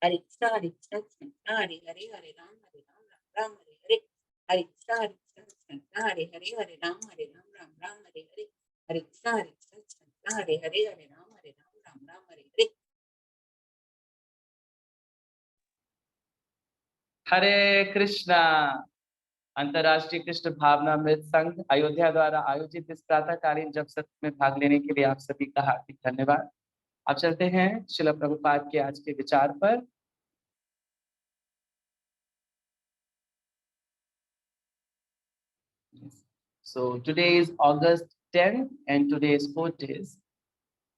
हरे कृष्णा कृष्णा हरे हरे, हरे राम राम राम हरे हरे। हरे कृष्णा कृष्णा हरे हरे, हरे राम राम राम हरे हरे। हरे कृष्णा कृष्णा हरे हरे, हरे राम राम हरे हरे। हरे कृष्णा। अंतर्राष्ट्रीय कृष्ण भावनामृत संघ अयोध्या द्वारा आयोजित इस प्रातःकालीन जप सत्र में भाग लेने के लिए आप सभी का हार्दिक धन्यवाद। अब चलते हैं श्रील प्रभुपाद के आज के विचार पर। So today is August 10 and today is 4 days.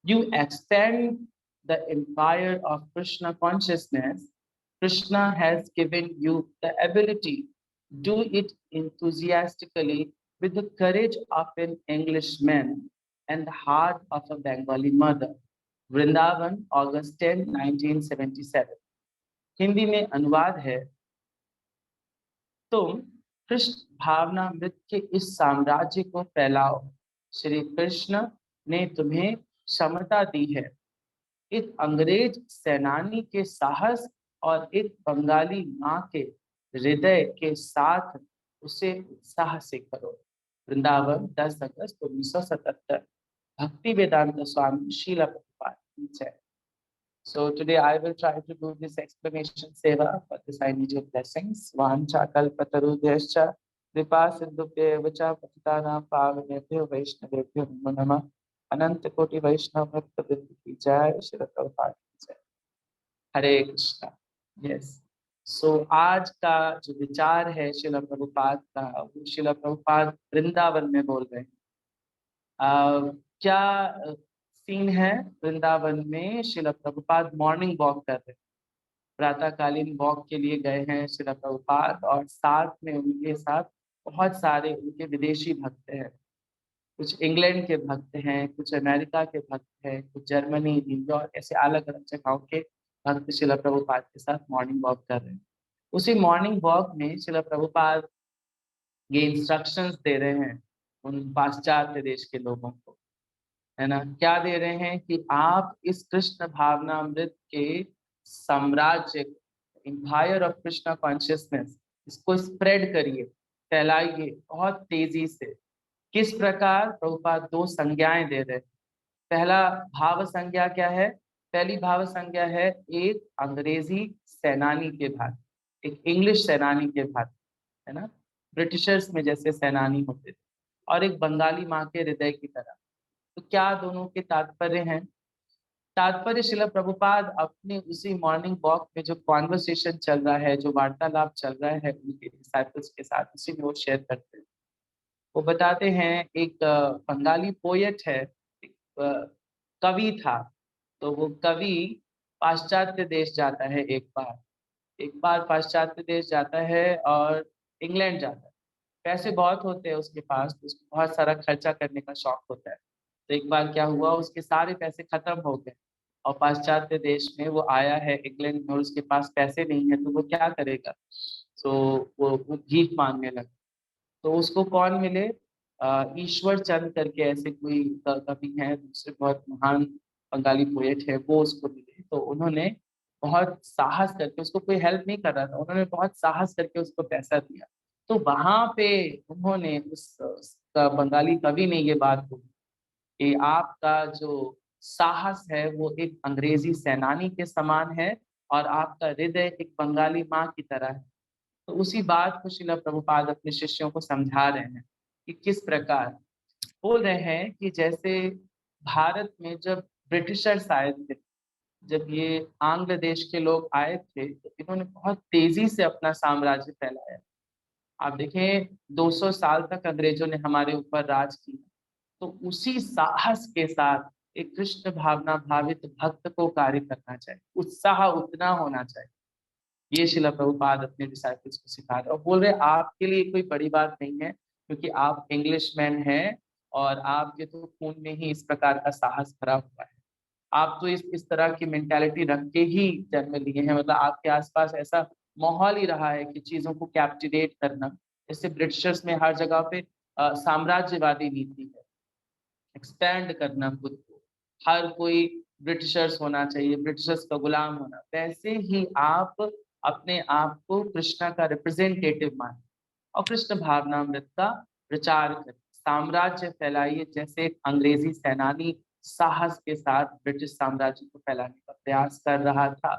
You extend the empire of Krishna consciousness. Krishna has given you the ability. Do it enthusiastically with the courage of an Englishman and the heart of a Bengali mother. Vrindavan, August 10, 1977. Hindi में अनुवाद है, तुम कृष्ण भावनामृत के इस साम्राज्य को फैलाओ। श्री कृष्ण ने तुम्हें क्षमता दी है। एक अंग्रेज सेनानी के साहस और एक बंगाली माँ के हृदय के साथ उसे उत्साह से करो। वृंदावन, 10 अगस्त 1977। भक्ति वेदांत स्वामी श्रील प्रभुपाद की जय। So today I will try to do this explanation seva. For this I need your blessings. Vancha kalpatarubhyascha kripa sindhubhyev cha patitanam pavanebhyo vaishnavebhyo namo namah. अनंत कोटि वैष्णव भक्त वृंद की जय। श्री प्रभुपाद की जय। हरे कृष्णा। यस, सो आज का जो विचार है श्रील प्रभुपाद का, वो श्रील प्रभुपाद वृंदावन में बोल रहे हैं। क्या सीन है? वृंदावन में श्रील प्रभुपाद मॉर्निंग वॉक कर रहे हैं, प्रातःकालीन वॉक के लिए गए हैं श्रील प्रभुपाद, और साथ में उनके साथ बहुत सारे उनके विदेशी भक्त हैं। कुछ इंग्लैंड के भक्त हैं, कुछ अमेरिका के भक्त हैं, कुछ जर्मनी, न्यूयॉर्क, ऐसे अलग अलग जगहों के भक्त श्रील प्रभुपाद के साथ मॉर्निंग वॉक कर रहे हैं। उसी मॉर्निंग वॉक में श्रील प्रभुपाद ये इंस्ट्रक्शंस दे रहे हैं उन पाश्चात्य देश के लोगों को, है ना। क्या दे रहे हैं कि आप इस कृष्ण भावनामृत के साम्राज्य, एम्पायर ऑफ कृष्णा कॉन्शियसनेस, इसको स्प्रेड करिए, फैलाइए बहुत तेजी से। किस प्रकार? प्रभुपाद 2 संज्ञाएं दे रहे हैं। पहला भाव संज्ञा क्या है? पहली भाव संज्ञा है एक अंग्रेजी सेनानी के भांति, एक इंग्लिश सेनानी के भांति, है ना, ब्रिटिशर्स में जैसे सेनानी होते थे, और एक बंगाली माँ के हृदय की तरह। तो क्या दोनों के तात्पर्य हैं? तात्पर्य श्रील प्रभुपाद अपने उसी मॉर्निंग वॉक में जो कॉन्वर्सेशन चल रहा है, जो वार्तालाप चल रहा है उनके डिसाइपल्स के साथ, उसी में वो शेयर करते हैं। वो बताते हैं एक बंगाली पोएट है, एक कवि था, तो वो कवि पाश्चात्य देश जाता है। एक बार पाश्चात्य देश जाता है और इंग्लैंड जाता है। पैसे बहुत होते हैं उसके पास, तो उसको बहुत सारा खर्चा करने का शौक होता है। तो एक बार क्या हुआ, उसके सारे पैसे खत्म हो गए और पाश्चात्य देश में वो आया है इंग्लैंड में, और उसके पास पैसे नहीं है, तो वो क्या करेगा? तो वो भीख मांगने लगा। तो उसको कौन मिले? ईश्वर चंद करके ऐसे कोई कवि हैं, दूसरे बहुत महान बंगाली पोएट है, वो उसको मिले। तो उन्होंने बहुत साहस करके, उसको कोई हेल्प नहीं कर रहा था, उन्होंने बहुत साहस करके उसको पैसा दिया। तो वहां पे उन्होंने उसका बंगाली कवि ने ये बात बोली कि आपका जो साहस है वो एक अंग्रेजी सेनानी के समान है, और आपका हृदय एक बंगाली माँ की तरह है। तो उसी बात को श्रील प्रभुपाद अपने शिष्यों को समझा रहे हैं कि किस प्रकार। बोल रहे हैं कि जैसे भारत में जब ब्रिटिशर्स आए थे, जब ये आंग्ल देश के लोग आए थे, तो इन्होंने बहुत तेजी से अपना साम्राज्य फैलाया। आप देखें 200 साल तक अंग्रेजों ने हमारे ऊपर राज किया, तो उसी साहस के साथ एक कृष्ण भावना भावित भक्त को कार्य करना चाहिए, उत्साह उतना होना चाहिए। ये श्रील प्रभुपाद अपने डिसाइपल्स को सिखा रहे और बोल रहे आपके लिए कोई बड़ी बात नहीं है, क्योंकि आप इंग्लिशमैन हैं और आपके तो खून में ही इस प्रकार का साहस भरा हुआ है। आप तो इस तरह की मेंटालिटी रख के ही जन्म लिए हैं, मतलब आपके आसपास ऐसा माहौल ही रहा है कि चीजों को कैप्टिवेट करना। जैसे ब्रिटिशर्स में हर जगह पे साम्राज्यवादी नीति है, एक्सपैंड करना खुद को। हर कोई ब्रिटिशर्स होना चाहिए, ब्रिटिशर्स का गुलाम होना, वैसे ही आप अपने आप को कृष्णा का रिप्रेजेंटेटिव माने और कृष्ण भावनामृत का प्रचार करें, साम्राज्य फैलाइए। जैसे एक अंग्रेजी सेनानी साहस के साथ ब्रिटिश साम्राज्य को फैलाने का प्रयास कर रहा था,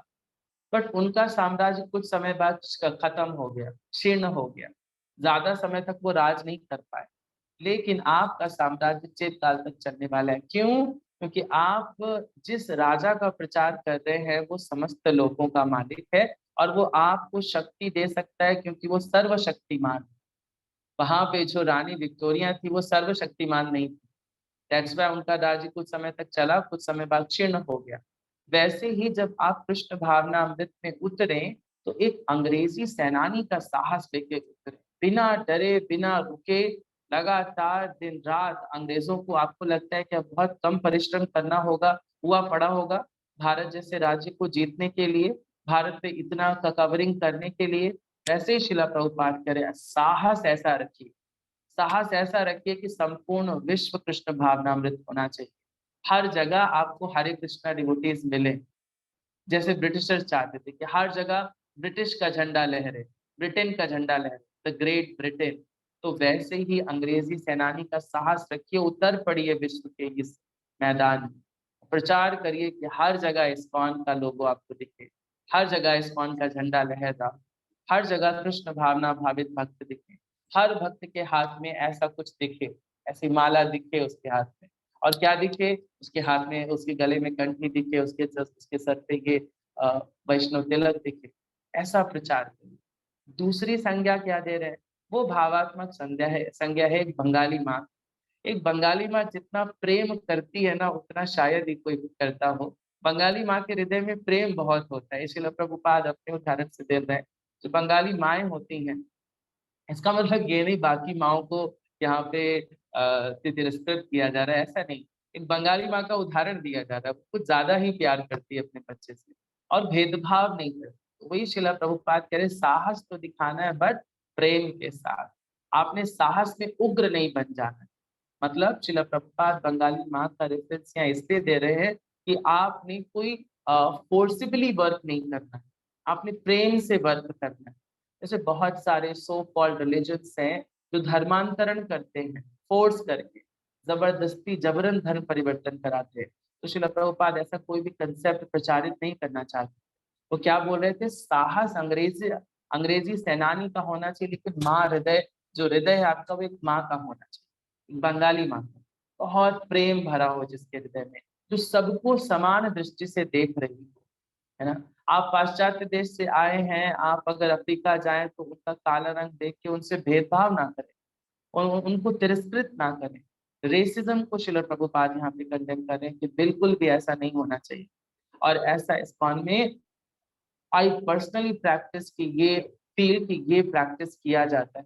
बट उनका साम्राज्य कुछ समय बाद खत्म हो गया, क्षीण हो गया, ज्यादा समय तक वो राज नहीं कर पाए। लेकिन आपका साम्राज्य चिरकाल तक चलने वाला है। क्यों? क्योंकि आप जिस राजा का प्रचार कर रहे हैं वो समस्त लोगों का मालिक है और वो आपको शक्ति दे सकता है, क्योंकि वो सर्वशक्तिमान है। वहां पे जो रानी विक्टोरिया थी वो सर्वशक्तिमान नहीं थी, दैट्स व्हाई उनका राज्य कुछ समय तक चला, कुछ समय बाद क्षीण हो गया। वैसे ही जब आप कृष्ण भावनामृत में उतरे तो एक अंग्रेजी सेनानी का साहस लेके उतरे, बिना डरे बिना रुके, लगातार दिन रात अंग्रेजों को, आपको लगता है कि अब बहुत कम परिश्रम करना होगा, हुआ पड़ा होगा भारत जैसे राज्य को जीतने के लिए, भारत पे इतना कवरिंग करने के लिए। वैसे ही शिला प्रभुपाद करे, साहस ऐसा रखिए, साहस ऐसा रखिए कि संपूर्ण विश्व कृष्ण भावनामृत होना चाहिए। हर जगह आपको हरे कृष्णा डिवोटीज मिले, जैसे ब्रिटिशर्स चाहते थे कि हर जगह ब्रिटिश का झंडा लहरे, ब्रिटेन का झंडा लहरे, द ग्रेट ब्रिटेन। तो वैसे ही अंग्रेजी सेनानी का साहस रखिए, उतर पड़िए विश्व के इस मैदान में, प्रचार करिए कि हर जगह इस्कॉन का लोगो आपको दिखे, हर जगह इस्कॉन का झंडा लहरा, हर जगह कृष्ण भावना भावित भक्त दिखे, हर भक्त के हाथ में ऐसा कुछ दिखे, ऐसी माला दिखे उसके हाथ में। और क्या दिखे? उसके हाथ में, उसके गले में कंठी दिखे, उसके सर पे ये वैष्णव तिलक दिखे। ऐसा प्रचार करिए। दूसरी संज्ञा क्या दे रहे हैं? वो भावात्मक संज्ञा है एक बंगाली माँ। एक बंगाली माँ जितना प्रेम करती है ना, उतना शायद ही कोई करता हो। बंगाली माँ के हृदय में प्रेम बहुत होता है, इसलिए प्रभुपाद अपने उदाहरण से दे रहे हैं। जो बंगाली माएँ होती हैं, इसका मतलब ये नहीं बाकी माँओं को यहाँ पे तिरस्कृत किया जा रहा है, ऐसा नहीं। एक बंगाली माँ का उदाहरण दिया जा रहा है, कुछ ज्यादा ही प्यार करती है अपने बच्चे से और भेदभाव नहीं करती। तो वही शिला प्रभुपाद कह रहे, साहस तो दिखाना है बट प्रेम के साथ। आपने साहस में उग्र नहीं बन जाना है। मतलब शिला प्रभुपाद बंगाली माँ का रेफरेंस यहाँ इसलिए दे रहे हैं कि आपने कोई फोर्सिबली वर्क नहीं करना है, आपने प्रेम से वर्क करना है। जैसे बहुत सारे सो कॉल्ड रिलीजन्स हैं जो धर्मांतरण करते हैं, फोर्स करके, जबरदस्ती जबरन धर्म परिवर्तन कराते हैं। तो शिला प्रभुपाद ऐसा कोई भी कंसेप्ट प्रचारित नहीं करना चाहते। वो क्या बोल रहे थे? साहस अंग्रेजी अंग्रेजी सेनानी का होना चाहिए, लेकिन माँ हृदय, जो हृदय है आपका वो एक माँ का होना चाहिए, बंगाली माँ का, बहुत प्रेम भरा हो जिसके हृदय में, जो सबको समान दृष्टि से देख रही हो, है ना। आप पाश्चात्य देश से आए हैं, आप अगर अफ्रीका जाएं तो उनका काला रंग देख के उनसे भेदभाव ना करें, उनको तिरस्कृत ना करें। रेसिज्म को श्रील प्रभुपाद यहाँ पे कंडेम कर रहे हैं कि बिल्कुल भी ऐसा नहीं होना चाहिए। और ऐसा इस्कॉन में आई पर्सनली प्रैक्टिस की ये फील कि ये प्रैक्टिस किया जाता है।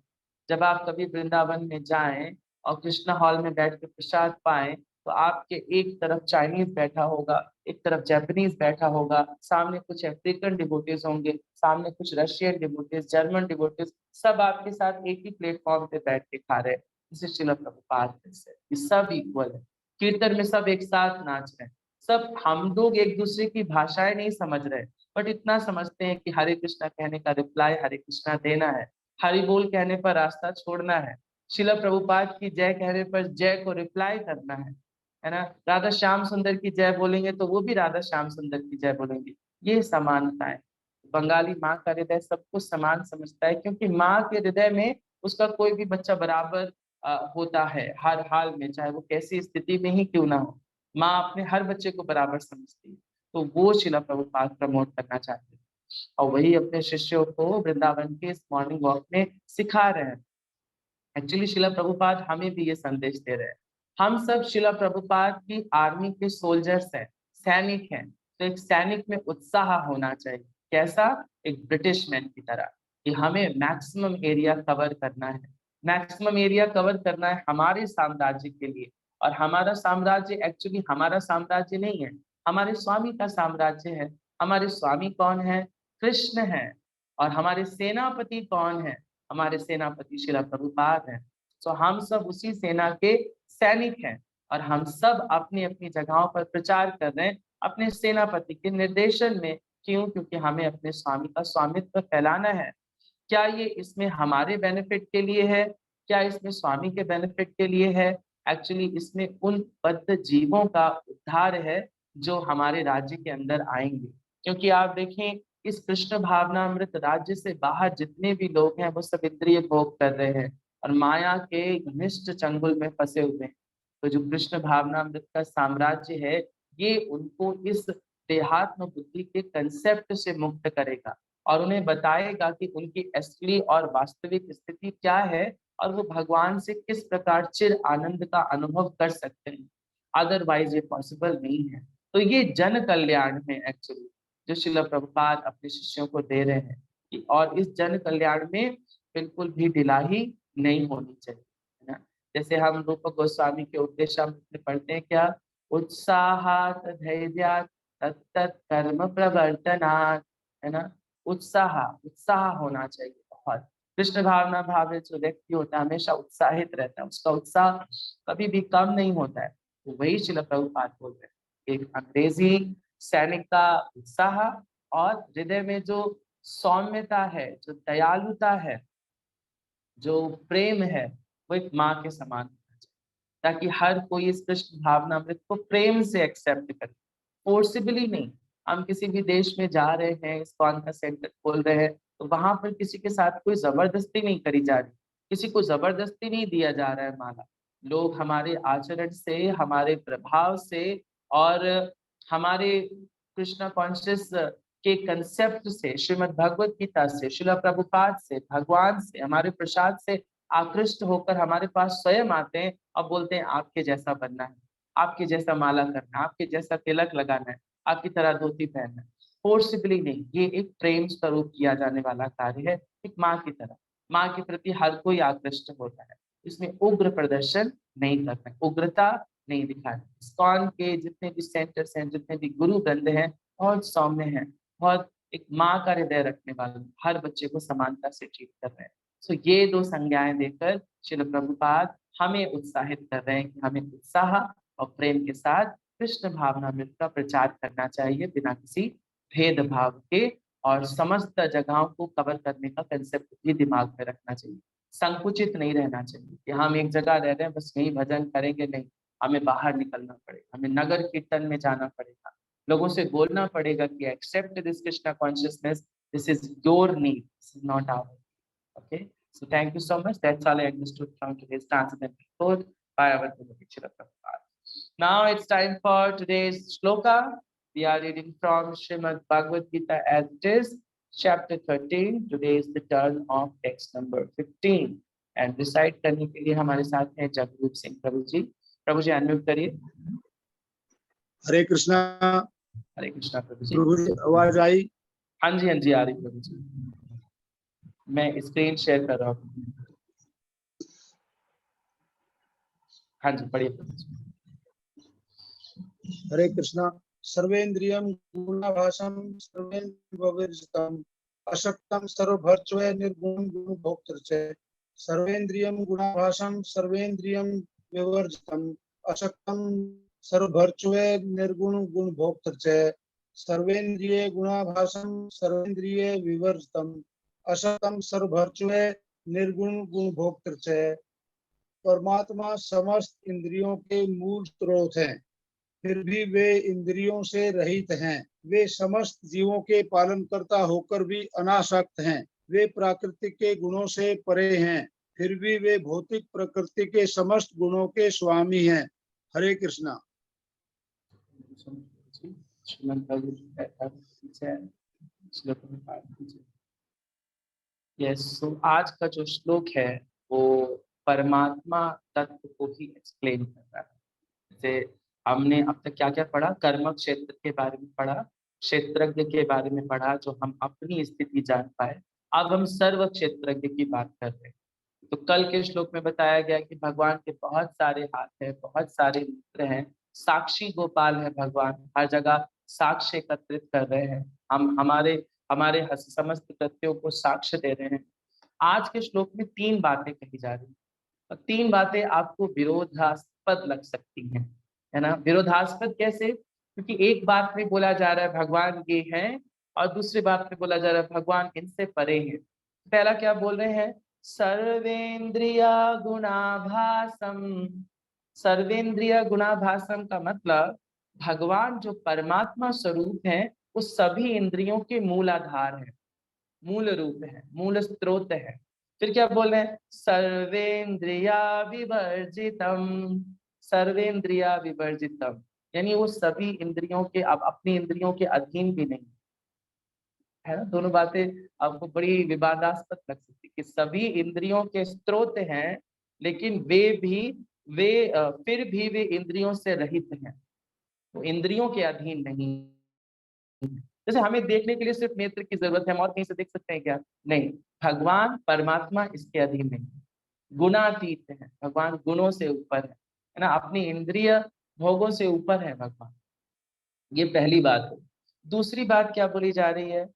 जब आप कभी वृंदावन में जाएं और कृष्णा हॉल में बैठ के प्रसाद पाएं, तो आपके एक तरफ चाइनीज बैठा होगा, एक तरफ जापानीज बैठा होगा, सामने कुछ अफ्रीकन डिवोटीज होंगे, सामने कुछ रशियन डिवोटीज, जर्मन डिवोटीज, सब आपके साथ एक ही प्लेटफॉर्म पे बैठ के खा रहे हैं। इसे श्रील प्रभुपाद से सब इक्वल है। कीर्तन में सब एक साथ नाच रहे हैं, सब, हम लोग एक दूसरे की भाषाएं नहीं समझ रहे, बट इतना समझते हैं कि हरे कृष्णा कहने का रिप्लाई हरे कृष्णा देना है, हरि बोल कहने पर रास्ता छोड़ना है, शिला प्रभुपाद की जय कहने पर जय को रिप्लाई करना है ना। राधा श्याम सुंदर की जय बोलेंगे तो वो भी राधा श्याम सुंदर की जय बोलेंगे। ये समानता है। बंगाली माँ का हृदय सबको समान समझता है, क्योंकि माँ के हृदय में उसका कोई भी बच्चा बराबर होता है हर हाल में, चाहे वो कैसी स्थिति में ही क्यों ना हो। माँ अपने हर बच्चे को बराबर समझती है। तो वो शिला प्रभुपाद प्रमोट करना चाहते हैं और वही अपने शिष्यों को वृंदावन के इस मॉर्निंग वॉक में सिखा रहे हैं। एक्चुअली शिला प्रभुपाद हमें भी ये संदेश दे रहे हैं। हम सब शिला प्रभुपाद की आर्मी के सोल्जर्स हैं, सैनिक हैं। तो एक सैनिक में उत्साह होना चाहिए, कैसा? एक ब्रिटिश मैन की तरह, कि हमें मैक्सिमम एरिया कवर करना है, मैक्सिमम एरिया कवर करना है हमारे साम्राज्य के लिए। और हमारा साम्राज्य एक्चुअली हमारा साम्राज्य नहीं है, हमारे स्वामी का साम्राज्य है। हमारे स्वामी कौन है? कृष्ण है। और हमारे सेनापति कौन है? हमारे सेनापति शिला प्रभुपाद हैं। तो हम सब उसी सेना के सैनिक हैं और हम सब अपनी अपनी जगहों पर प्रचार कर रहे हैं अपने सेनापति के निर्देशन में। क्यों? क्योंकि हमें अपने स्वामी का स्वामित्व फैलाना है। क्या ये इसमें हमारे बेनिफिट के लिए है? क्या इसमें स्वामी के बेनिफिट के लिए है? एक्चुअली इसमें उन बद्ध जीवों का उद्धार है जो हमारे राज्य के अंदर आएंगे। क्योंकि आप देखें, इस कृष्ण भावनामृत राज्य से बाहर जितने भी लोग हैं वो सब इंद्रिय भोग कर रहे हैं और माया के घनिष्ठ चंगुल में फंसे हुए हैं। तो जो कृष्ण भावनामृत का साम्राज्य है, ये उनको इस देहात्म बुद्धि के कंसेप्ट से मुक्त करेगा और उन्हें बताएगा कि उनकी असली और वास्तविक स्थिति क्या है और वो भगवान से किस प्रकार चिर आनंद का अनुभव कर सकते हैं। अदरवाइज ये पॉसिबल नहीं है। तो ये जन कल्याण है एक्चुअली, जो श्रील प्रभुपाद अपने शिष्यों को दे रहे हैं और इस जन कल्याण में बिल्कुल भी ढिलाई नहीं होनी चाहिए, है ना। जैसे हम रूप गोस्वामी के उपदेशामृत में पढ़ते हैं क्या, उत्साहात धैर्यात तत्त कर्म प्रवर्तनात्, है ना। उत्साह होना चाहिए बहुत। कृष्ण भावना भाव जो व्यक्ति होता है हमेशा उत्साहित रहता है, उसका उत्साह कभी भी कम नहीं होता है। तो वही श्रील प्रभुपाद बोल रहे हैं, एक अंग्रेजी सैनिक का उत्साह और हृदय में जो सौम्यता है, जो दयालुता है, जो प्रेम है, वो एक माँ के समान होना चाहिए, ताकि हर कोई इस कृष्ण भावनामृत को प्रेम से एक्सेप्ट करे, फोर्सिबली नहीं। हम किसी भी देश में जा रहे हैं, इस्कॉन का सेंटर खोल रहे हैं, तो वहां पर किसी के साथ कोई जबरदस्ती नहीं करी जा रही, किसी को जबरदस्ती नहीं दिया जा रहा है माला। लोग हमारे आचरण से, हमारे प्रभाव से और हमारे कृष्णा कॉन्शियस के कंसेप्ट से, श्रीमद् भगवत गीता से, श्रील प्रभुपाद से, भगवान से, हमारे प्रसाद से आकृष्ट होकर हमारे पास स्वयं आते हैं और बोलते हैं आपके जैसा बनना है, आपके जैसा माला करना है, आपके जैसा तिलक लगाना है, आपकी तरह धोती पहनना है। फोर्सिबली नहीं, ये एक प्रेम स्वरूप किया जाने वाला कार्य है, एक माँ की तरह। माँ के प्रति हर कोई आकृष्ट होता है, इसमें उग्र प्रदर्शन नहीं करना है, उग्रता नहीं दिखाना। इस्कॉन के जितने भी सेंटर्स हैं, जितने भी गुरु वृंद हैं, बहुत सौम्य हैं, बहुत एक माँ का हृदय रखने वाले, हर बच्चे को समानता से ट्रीट कर रहे हैं। सो ये दो संज्ञाएं देकर श्रील प्रभुपाद हमें उत्साहित कर रहे हैं कि हमें उत्साह और प्रेम के साथ कृष्ण भावनामृत का प्रचार करना चाहिए, बिना किसी भेदभाव के, और समस्त जगहों को कवर करने का कंसेप्ट भी दिमाग में रखना चाहिए। संकुचित नहीं रहना चाहिए कि हम एक जगह रह रहे हैं बस यही भजन करेंगे, नहीं, हमें बाहर निकलना पड़ेगा, हमें नगर कीर्तन में जाना पड़ेगा, लोगों से बोलना पड़ेगा कि accept this Krishna consciousness, this is your need, this is not our. Okay, so thank you so much. That's all I understood from today's transcendental code by our Guru Dikshita Prabhupada. Now it's time for today's shloka. We are reading from Srimad Bhagavad Gita as it is, chapter 13. Today is the turn of text number 15. And recite करने के लिए हमारे साथ हैं जगरूप सिंह प्रभु जी। प्रभु जी unmute करिए। हरे कृष्णा। हरे कृष्णा प्रभु जी। प्रभु जी आवाज आई? हाँ जी आ रही प्रभु जी। मैं स्क्रीन शेयर कर रहा हूँ। हाँ जी पढ़िए प्रभु जी। हरे कृष्णा। सर्वेन्द्रियं गुणाभासं सर्वेन्द्रियविवर्जितम् अशक्तं सर्वभर्त्वे निर्गुणं गुणभोक्तृ च। सर्वेन्द्रियं गुणाभासं सर्वेन्द्रियं विवर्जितम् अशक्तं सर्वभर्त्वे निर्गुणं गुणभोक्तृ च। सर्वेन्द्रिये गुणाभासं सर्वेन्द्रिये विवर्जितम् अशक्तं सर्वभर्त्वे निर्गुण गुणभोक्तृ च। परमात्मा समस्त इंद्रियों के मूल स्रोत हैं, फिर भी वे इंद्रियों से रहित हैं। वे समस्त जीवों के पालनकर्ता होकर भी अनासक्त हैं। वे प्राकृतिक के गुणों से परे हैं, फिर भी वे भौतिक प्रकृति के समस्त गुणों के स्वामी हैं। हरे कृष्णा। तो आज का जो श्लोक है वो परमात्मा तत्व को ही एक्सप्लेन कर रहा है। जैसे हमने अब तक क्या क्या पढ़ा, कर्म क्षेत्र के बारे में पढ़ा, क्षेत्रज्ञ के बारे में पढ़ा, जो हम अपनी स्थिति जान पाए। अब हम सर्व क्षेत्रज्ञ की बात कर रहे हैं। तो कल के श्लोक में बताया गया कि भगवान के बहुत सारे हाथ हैं, बहुत सारे नेत्र हैं, साक्षी गोपाल है भगवान, हर जगह साक्ष्य एकत्रित कर रहे हैं। हम हमारे हमारे समस्त कृत्यों को साक्ष्य दे रहे हैं। आज के श्लोक में 3 बातें कही जा रही हैं और 3 बातें आपको विरोधास्पद लग सकती हैं, है ना। विरोधास्पद कैसे? क्योंकि एक बात में बोला जा रहा है भगवान ये हैं और दूसरी बात में बोला जा रहा है भगवान इनसे परे हैं। पहला क्या बोल रहे हैं, सर्वेंद्रिया गुणाभासम। सर्वेंद्रिय गुणाभासम का मतलब भगवान जो परमात्मा स्वरूप है वो सभी इंद्रियों के मूल आधार है, मूल रूप है, मूल स्रोत है। फिर क्या बोल रहे हैं, सर्वेंद्रिया विवर्जितम। सर्वेंद्रिया विवर्जितम यानी वो सभी इंद्रियों के, अब अपनी इंद्रियों के अधीन भी नहीं है ना। दोनों बातें आपको बड़ी विवादास्पद लग सकती कि सभी इंद्रियों के स्रोत हैं लेकिन फिर भी वे इंद्रियों से रहित हैं, वो इंद्रियों के अधीन नहीं। जैसे हमें देखने के लिए सिर्फ नेत्र की जरूरत है, हम और कहीं से देख सकते हैं क्या? नहीं, भगवान परमात्मा इसके अधीन नहीं, गुणातीत है भगवान, गुणों से ऊपर है ना, अपनी इंद्रिय भोगों से ऊपर है भगवान। ये पहली बात है। दूसरी बात क्या बोली जा रही है,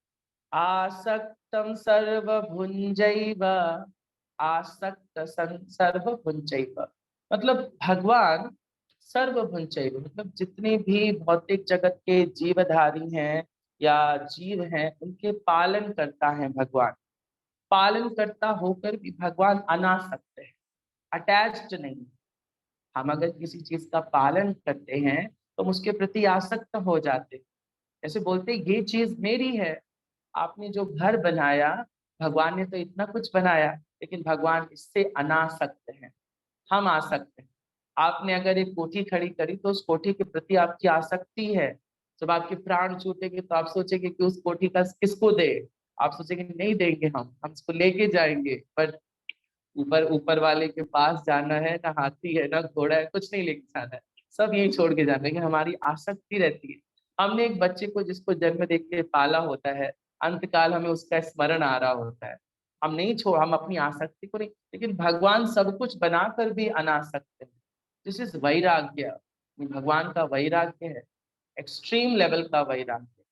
आसक्तम सर्वभुंजैव। आसक्त सर्वभुंजैव मतलब भगवान सर्वभुंजैव मतलब जितने भी भौतिक जगत के जीवधारी हैं या जीव हैं उनके पालन करता है भगवान। पालन करता होकर भी भगवान अनासक्त है, अटैच्ड नहीं। हम अगर किसी चीज का पालन करते हैं तो हम उसके प्रति आसक्त हो जाते हैं। ऐसे बोलते ये चीज मेरी है। आपने जो घर बनाया, भगवान ने तो इतना कुछ बनाया लेकिन भगवान इससे अनासक्त है, हम आसक्त हैं। आपने अगर एक कोठी खड़ी करी तो उस कोठी के प्रति आपकी आसक्ति है। जब आपके प्राण छूटेंगे तो आप सोचेंगे कि उस कोठी का किसको दे, आप सोचेंगे नहीं देंगे, हम इसको लेके जाएंगे, पर ऊपर ऊपर वाले के पास जाना है, ना हाथी है ना घोड़ा है, कुछ नहीं लेके जाना है, सब यही छोड़ के जाना है। हमारी आसक्ति रहती है। हमने एक बच्चे को जिसको जन्म देख के पाला होता है, अंतकाल हमें उसका स्मरण आ रहा होता है, हम अपनी आसक्ति को नहीं, लेकिन भगवान सब कुछ बनाकर भी अनासक्त है। दिस इज वैराग्य, भगवान का वैराग्य है, एक्सट्रीम लेवल का वैराग्य।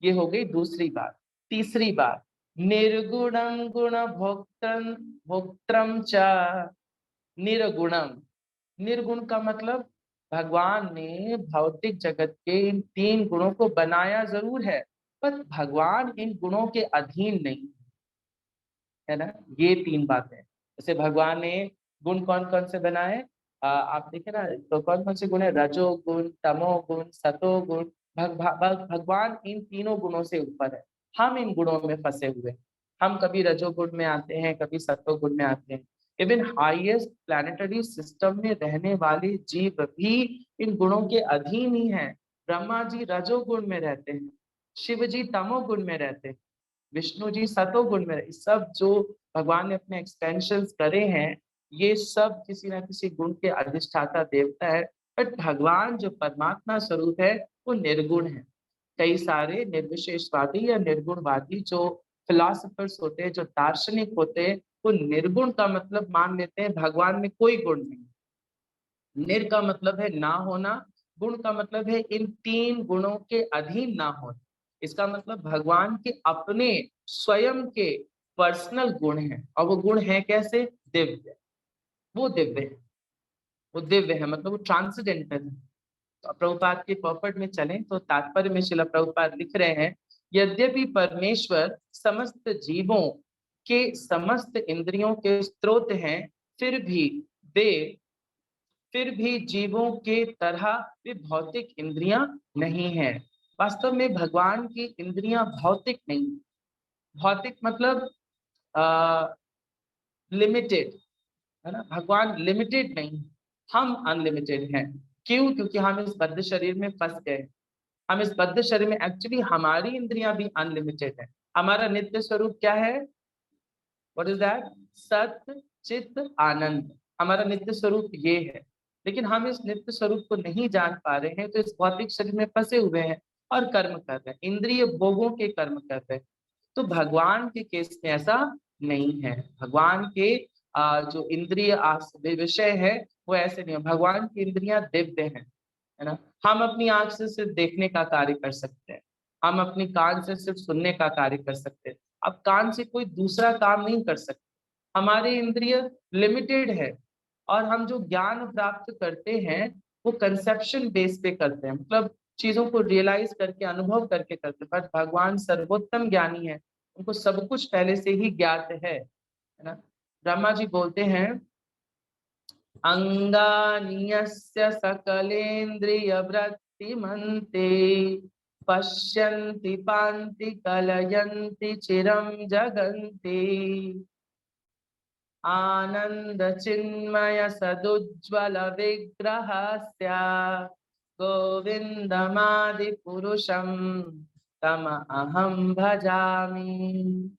ये हो गई दूसरी बात। तीसरी बात, निर्गुणम गुण भोक्तन भोक्त्रम च। निर्गुणम, निर्गुण का मतलब भगवान ने भौतिक जगत के इन तीन गुणों को बनाया जरूर है पर भगवान इन गुणों के अधीन नहीं है ना। ये तीन बातें, जैसे भगवान ने गुण कौन कौन से बनाए, आप देखे ना, तो कौन कौन से गुण है, रजोगुण, तमोगुण, सतोगुण। भगवान इन तीनों गुणों से ऊपर है, हम इन गुणों में फंसे हुए हैं। हम कभी रजोगुण में आते हैं, कभी सतोगुण में आते हैं। इवन हाईएस्ट प्लैनेटरी सिस्टम में रहने वाले जीव भी इन गुणों के अधीन ही हैं। ब्रह्मा जी रजोगुण में रहते हैं, शिव जी तमोगुण में रहते हैं, विष्णु जी सतोगुण में। सब जो भगवान ने अपने एक्सटेंशन करे हैं ये सब किसी ना किसी गुण के अधिष्ठाता देवता है। बट भगवान जो परमात्मा स्वरूप है वो निर्गुण है। कई सारे निर्विशेषवादी या निर्गुणवादी जो फिलोसफर्स होते हैं, जो दार्शनिक होते हैं, वो निर्गुण का मतलब मान लेते हैं भगवान में कोई गुण नहीं। निर का मतलब है ना होना, गुण का मतलब है इन तीन गुणों के अधीन ना होना। इसका मतलब भगवान के अपने स्वयं के पर्सनल गुण हैं और वो गुण है कैसे, दिव्य। वो दिव्य है, वो दिव्य है मतलब वो ट्रांसेंडेंटल है। तो प्रभुपाद के पॉपर्ट में चलें तो तात्पर्य में शिला प्रभुपाद लिख रहे हैं, यद्यपि परमेश्वर समस्त जीवों के समस्त इंद्रियों के स्रोत हैं, फिर भी वे फिर भी जीवों के तरह वे भौतिक इंद्रियां नहीं है। वास्तव में भगवान की इंद्रियां भौतिक नहीं। भौतिक मतलब लिमिटेड है ना, भगवान लिमिटेड नहीं, हम अनलिमिटेड हैं। क्यों? क्योंकि हम इस बद्ध शरीर में फंस गए। हम इस बद्ध शरीर में, एक्चुअली हमारी इंद्रियां भी अनलिमिटेड है। हमारा नित्य स्वरूप क्या है, व्हाट इज दैट, सत्य चित्त आनंद। हमारा नित्य स्वरूप ये है, लेकिन हम इस नित्य स्वरूप को नहीं जान पा रहे हैं, तो इस भौतिक शरीर में फंसे हुए हैं और कर्म कर रहे हैं, इंद्रिय भोगों के कर्म कर रहे हैं। तो भगवान के केस में ऐसा नहीं है। भगवान के जो इंद्रिय विषय है वो ऐसे नहीं है। भगवान की इंद्रियां दिव्य है ना। हम अपनी आंख से सिर्फ देखने का कार्य कर सकते हैं, हम अपनी कान से सिर्फ सुनने का कार्य कर सकते हैं। अब कान से कोई दूसरा काम नहीं कर सकते। हमारे इंद्रिय लिमिटेड है और हम जो ज्ञान प्राप्त करते हैं वो कंसेप्शन बेस पे करते हैं। मतलब चीजों को रियलाइज करके अनुभव करके करते, पर भगवान सर्वोत्तम ज्ञानी है, उनको सब कुछ पहले से ही ज्ञात है ना। ब्रह्मा जी बोलते हैं अंगानि यस्य सकलेन्द्रियवृत्तिमन्ते पश्यन्ति पान्ति कलयन्ति चिरं जगन्ति आनंद चिन्मय सदुज्ज्वल विग्रहस्य गोविंदमादि पुरुषम तम अहम भजामि।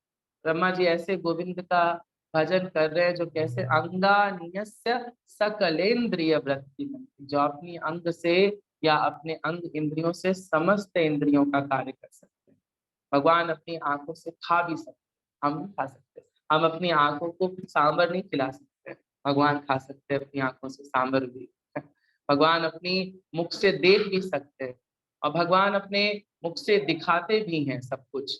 ब्रह्मा जी ऐसे गोविंद का भजन कर रहे हैं जो कैसे, अंगानियस्य सकलेन्द्रिय वृत्ति, जो अपनी अंग से या अपने अंग इंद्रियों से समस्त इंद्रियों का कार्य कर सकते हैं। भगवान अपनी आंखों से खा भी सकते हैं, हम नहीं खा सकते। हम अपनी आंखों को सांबर नहीं खिला सकते, भगवान खा सकते हैं अपनी आंखों से सांबर भी। भगवान अपनी मुख से देख भी सकते हैं, और भगवान अपने मुख से दिखाते भी हैं सब कुछ।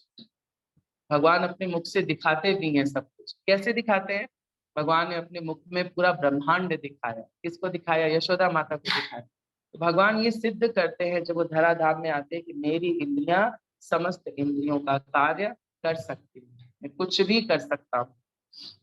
भगवान अपने मुख से दिखाते भी हैं सब कुछ। कैसे दिखाते हैं? भगवान ने अपने मुख में पूरा ब्रह्मांड दिखाया। किसको दिखाया? यशोदा माता को दिखाया। तो भगवान ये सिद्ध करते हैं जब वो धराधाम में आते हैं कि मेरी इंद्रियां समस्त इंद्रियों का कार्य कर सकती है, मैं कुछ भी कर सकता हूँ।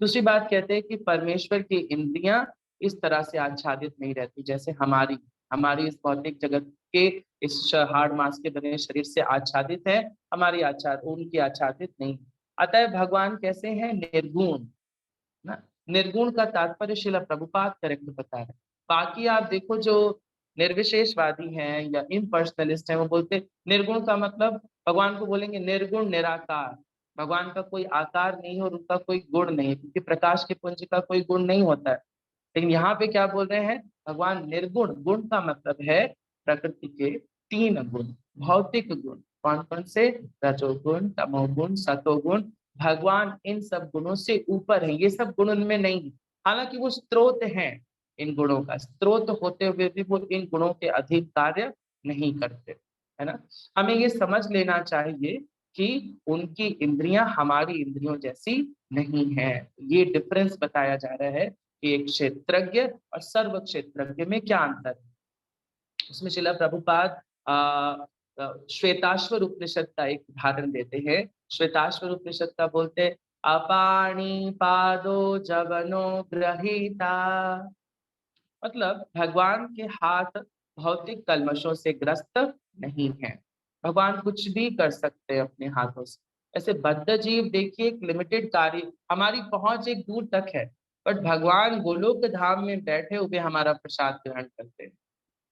दूसरी बात कहते हैं कि परमेश्वर की इंद्रियां इस तरह से आच्छादित नहीं रहती जैसे हमारी हमारी इस भौतिक जगत के इस हाड़ मांस के बने शरीर से आच्छादित है, हमारी उनकी आच्छादित नहीं। अतः भगवान कैसे हैं? निर्गुण ना। निर्गुण का तात्पर्य शिला प्रभुपाद करेक्ट बता रहे हैं। बाकी आप देखो जो निर्विशेषवादी हैं या इम्पर्सनलिस्ट हैं, वो बोलते निर्गुण का मतलब भगवान को बोलेंगे निर्गुण निराकार, भगवान का कोई आकार नहीं और उनका कोई गुण नहीं, क्योंकि प्रकाश के पुंज का कोई गुण नहीं होता है। लेकिन यहाँ पे क्या बोल रहे हैं? भगवान निर्गुण। गुण का मतलब है प्रकृति के 3 गुण, भौतिक गुण। कौन कौन से? रजोगुण, तमोगुण, सतोगुण। भगवान इन सब गुणों से ऊपर है, ये सब गुण उनमें नहीं है। हालांकि वो स्रोत हैं इन गुणों का, स्रोत होते हुए भी वो इन गुणों के अधीन कार्य नहीं करते, है ना। हमें ये समझ लेना चाहिए कि उनकी इंद्रियां हमारी इंद्रियों जैसी नहीं है। ये डिफरेंस बताया जा रहा है कि एक क्षेत्रज्ञ और सर्व क्षेत्रज्ञ में क्या अंतर है। उसमें शिला प्रभुपाद श्वेताश्वर उपनिषद का एक उदाहरण देते हैं। श्वेताश्वर उपनिषद का बोलते अपाणी पादो जवनो ग्रहीता, मतलब भगवान के हाथ भौतिक कल्मशों से ग्रस्त नहीं है। भगवान कुछ भी कर सकते हैं अपने हाथों से। ऐसे बद्ध जीव देखिए एक लिमिटेड कार्य, हमारी पहुंच एक दूर तक है, बट भगवान गोलोक धाम में बैठे हुए हमारा प्रसाद ग्रहण करते हैं,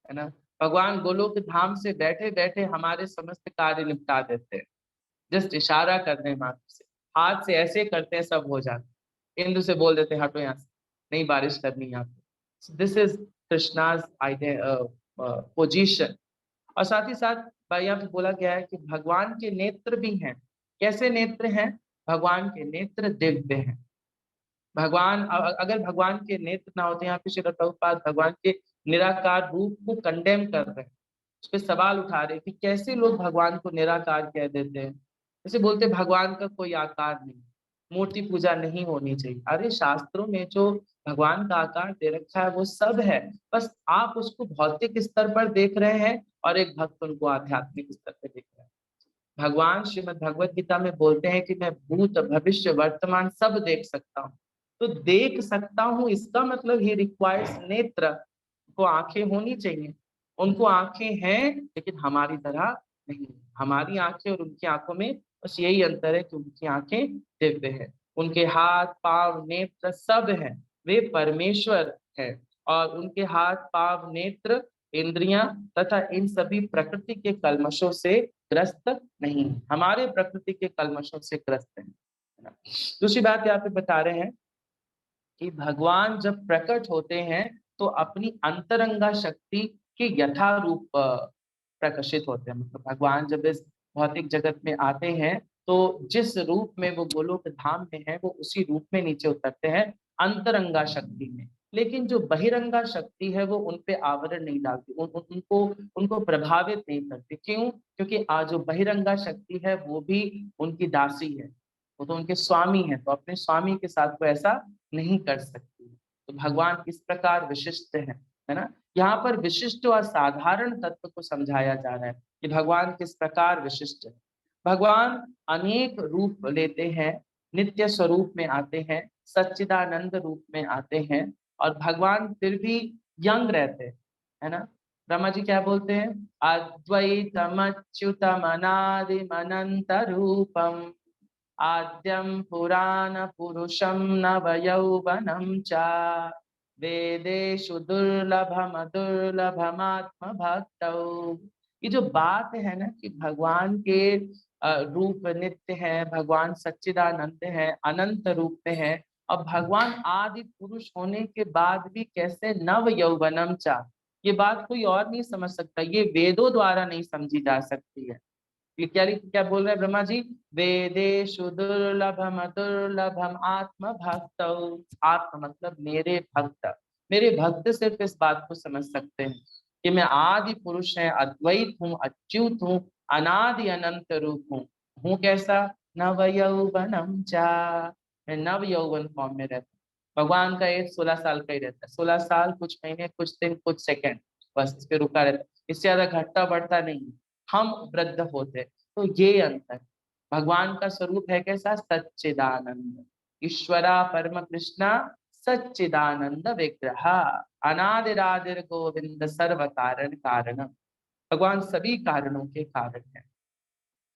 है ना। भगवान गोलोक धाम से बैठे बैठे हमारे समस्त कार्य निपटा देते हैं। जस्ट इशारा कर रहे हैं हाथ से, हाथ से ऐसे करते हैं सब हो जाता है। इंद्र से बोल देते हैं हटो यहाँ से, नहीं बारिश करनी यहाँ पे। This is Krishna's position. और साथ ही साथ यहाँ पे बोला गया है कि भगवान के नेत्र भी हैं। कैसे नेत्र हैं? भगवान के नेत्र दिव्य हैं। भगवान अगर भगवान के नेत्र ना होते, यहाँ पे श्री प्रभुपाद भगवान के निराकार रूप को कंडेम कर रहे हैं, उस पर सवाल उठा रहे हैं कि कैसे लोग भगवान को निराकार कह देते हैं। जैसे बोलते भगवान का कोई आकार नहीं, मूर्ति पूजा नहीं होनी चाहिए। अरे शास्त्रों में जो भगवान का आकार दे रखा है वो सब है, बस आप उसको भौतिक स्तर पर देख रहे हैं और एक भक्त उनको आध्यात्मिक स्तर पर देख रहे हैं। भगवान श्रीमद् भगवत गीता में बोलते हैं कि मैं भूत भविष्य वर्तमान सब देख सकता हूँ। तो देख सकता हूँ इसका मतलब ही रिक्वायर्स नेत्र, को आंखें होनी चाहिए। उनको आंखें हैं लेकिन हमारी तरह नहीं। हमारी आंखें और उनकी आंखों में बस यही अंतर है कि उनकी आंखें दिव्य है, उनके हाथ पांव नेत्र सब है, वे परमेश्वर है। और उनके हाथ पांव नेत्र इंद्रियां तथा इन सभी प्रकृति के कल्मशों से ग्रस्त नहीं, हमारे प्रकृति के कल्मशों से ग्रस्त है ना। दूसरी बात यहाँ पे बता रहे हैं कि भगवान जब प्रकट होते हैं तो अपनी अंतरंगा शक्ति के यथा रूप प्रकाशित होते हैं। मतलब भगवान जब इस भौतिक जगत में आते हैं तो जिस रूप में वो गोलोक धाम में है वो उसी रूप में नीचे उतरते हैं अंतरंगा शक्ति में। लेकिन जो बहिरंगा शक्ति है वो उन पे आवरण नहीं डालती, उनको उनको प्रभावित नहीं करती। क्यों? क्योंकि आज जो बहिरंगा शक्ति है वो भी उनकी दासी है, वो तो उनके स्वामी है, तो अपने स्वामी के साथ वो ऐसा नहीं कर सकती। तो भगवान इस प्रकार विशिष्ट है ना। यहाँ पर विशिष्ट और साधारण तत्व को समझाया जा रहा है कि भगवान किस प्रकार विशिष्ट है। भगवान अनेक रूप लेते हैं, नित्य स्वरूप में आते हैं, सच्चिदानंद रूप में आते हैं, और भगवान फिर भी यंग रहते हैं, है ना। ब्रह्मा जी क्या बोलते हैं? अद्वैतम अच्युतम अनादिम अनंत रूपम आद्यम पुराण पुरुषम नवयौवनम च वेदेषु दुर्लभम दुर्लभमात्म भक्तौ। ये जो बात है ना कि भगवान के रूप नित्य है, भगवान सच्चिदानंद है, अनंत रूप में है, और भगवान आदि पुरुष होने के बाद भी कैसे नव यौवनम चा, ये बात कोई और नहीं समझ सकता, ये वेदों द्वारा नहीं समझी जा सकती है। ये क्या बोल रहे हैं ब्रह्मा जी? वेदेषु दुर्लभम दुर्लभम आत्म भक्त। आत्म मतलब मेरे भक्त, मेरे भक्त सिर्फ इस बात को समझ सकते हैं कि मैं आदि पुरुष है, अद्वैत हूँ, अच्युत हूँ, अनादि अनंत रूप हूँ कैसा? नव यौवनम चा, मैं नव यौवन फॉर्म में रहता हूँ। भगवान का एज 16 साल का ही रहता है, 16 साल कुछ महीने कुछ दिन कुछ सेकंड, बस इस पे रुका रहता है, इससे ज्यादा घटता बढ़ता नहीं। हम वृद्ध होते, तो ये अंतर। भगवान का स्वरूप है कैसा? सच्चिदानंद। ईश्वरा परम कृष्णा सच्चिदानंद विग्रह अनादिरादिर गोविंद सर्व कारण कारणम। भगवान सभी कारणों के कारण है।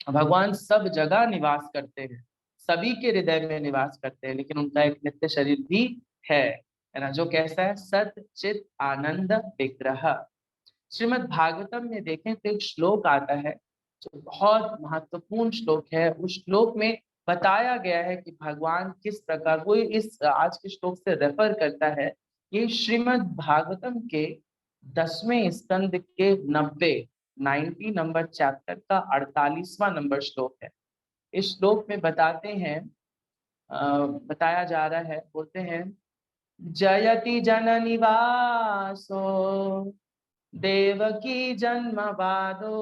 भगवान सब जगह निवास करते हैं, सभी के हृदय में निवास करते हैं, लेकिन उनका एक नित्य शरीर भी है ना, जो कैसा है? सच्चित आनंद विग्रह। श्रीमद् भागवतम में देखें तो एक श्लोक आता है जो बहुत महत्वपूर्ण श्लोक है। उस श्लोक में बताया गया है कि भगवान किस प्रकार, वो इस आज के श्लोक से रेफर करता है। ये श्रीमद् भागवतम के 10वें स्कंद के 90 नंबर चैप्टर का 48वां नंबर श्लोक है। इस श्लोक में बताते हैं, बताया जा रहा है, बोलते हैं, जयति जननी वासो देवकी जन्मवादो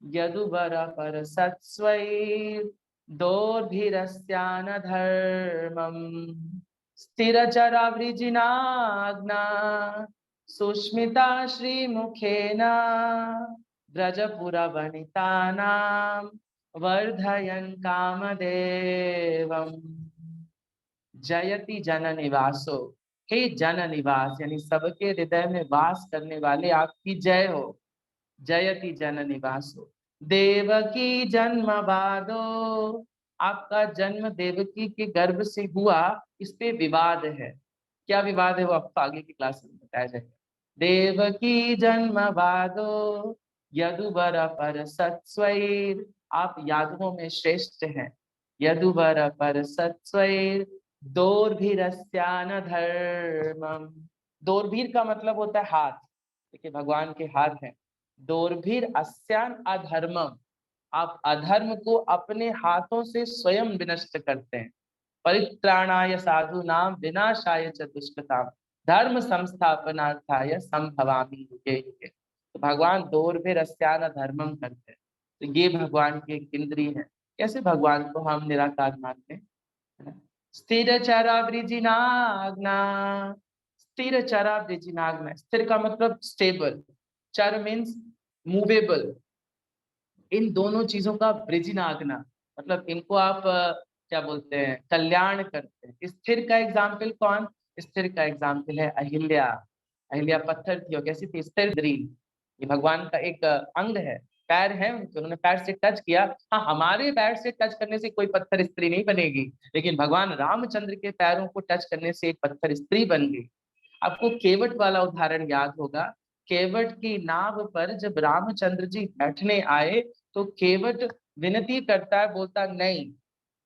यदुवर पर सत्स्वैर् दोर्भिरस्यान धर्मम् स्थिरचरा वृजिनाग्ना सुष्मिता श्रीमुखेन व्रजपुरवनितानां वर्धयन् कामदेवम्। जयति जन निवासो, हे जन निवास यानी सबके हृदय में वास करने वाले आपकी जय हो। जयति जन निवासो देवकी जन्म वादो, आपका जन्म देवकी के गर्भ से हुआ, इस पे विवाद है। क्या विवाद है वो आपको आगे की क्लास में बताया जाएगा। देवकी जन्म वादो यदुवर पर सत्स्वैर, आप यादवों में श्रेष्ठ हैं। यदुवर पर सत्स्वैर दोर्भिरस्यान धर्मम। दोर्भिर का मतलब होता है हाथ, देखिए भगवान के हाथ हैं। दोर्भिर अस्यान अधर्मम, आप अधर्म को अपने हाथों से स्वयं विनष्ट करते हैं। परित्राणाय साधूनां विनाशाय च दुष्कृताम् धर्म संस्थापनार्थाय संभवामि युगे युगे। तो भगवान दोर्भिर अस्यान धर्मम करते हैं, तो ये भगवान की एक इंद्रिय है। कैसे भगवान को हम निराकार मानते हैं? स्थिर चरा वृजिनाग्ना, स्थिर चरा वृजिनाग्ना, स्थिर का मतलब स्टेबल, चर मीन्स मूवेबल। इन दोनों चीजों का वृजिनाग्ना मतलब इनको आप क्या बोलते हैं? कल्याण करते हैं। स्थिर का एग्जाम्पल कौन? स्थिर का एग्जाम्पल है अहिल्या। अहिल्या पत्थर थी और कैसी थी? स्थिर दृढ़। ये भगवान का एक अंग है, पैर है उनके, उन्होंने पैर से टच किया। हाँ, हमारे पैर से टच करने से कोई पत्थर स्त्री नहीं बनेगी, लेकिन भगवान रामचंद्र के पैरों को टच करने से एक पत्थर स्त्री बन गई। आपको केवट वाला उदाहरण याद होगा। केवट की नाव पर जब रामचंद्र जी बैठने आए तो केवट विनती करता है, बोलता नहीं,